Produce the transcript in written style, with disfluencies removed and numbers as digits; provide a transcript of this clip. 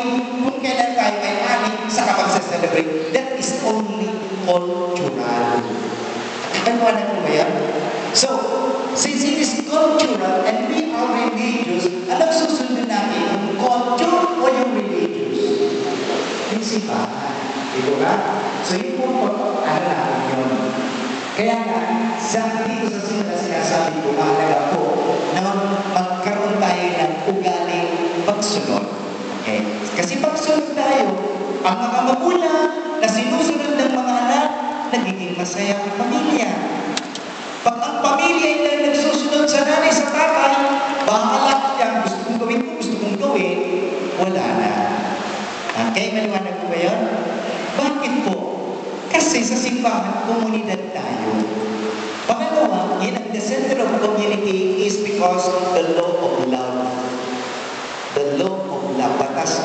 kung kailan tayo may ani sa kapag-celebrate, that is only cultural. Paliwanag mo ba yan? So, since it is cultural and we are religious, anong susundin natin? Yung culture o yung religious? Yung simbahan. Ito ba? So, yung ano natin yun. Kaya nga, dito sa simula sinasabi ko, mahalaga po na magkaroon tayo ng ugaling pagsunod. Okay? Kasi pagsunod tayo, ang mga magulang na sinusunod ng mga anak, nagiging masaya ang pamilya. Pag ang pamilya ay nagsusunod sa nanay, sa tatay, bahala yan, gusto kong gawin ko, gusto kong gawin, wala na. Okay, maliwanag ko ba yan? Bakit po? Kasi sa simbahan, komunidad tayo. Pangalawa, in the center of community is because the law of love. The law of love, batas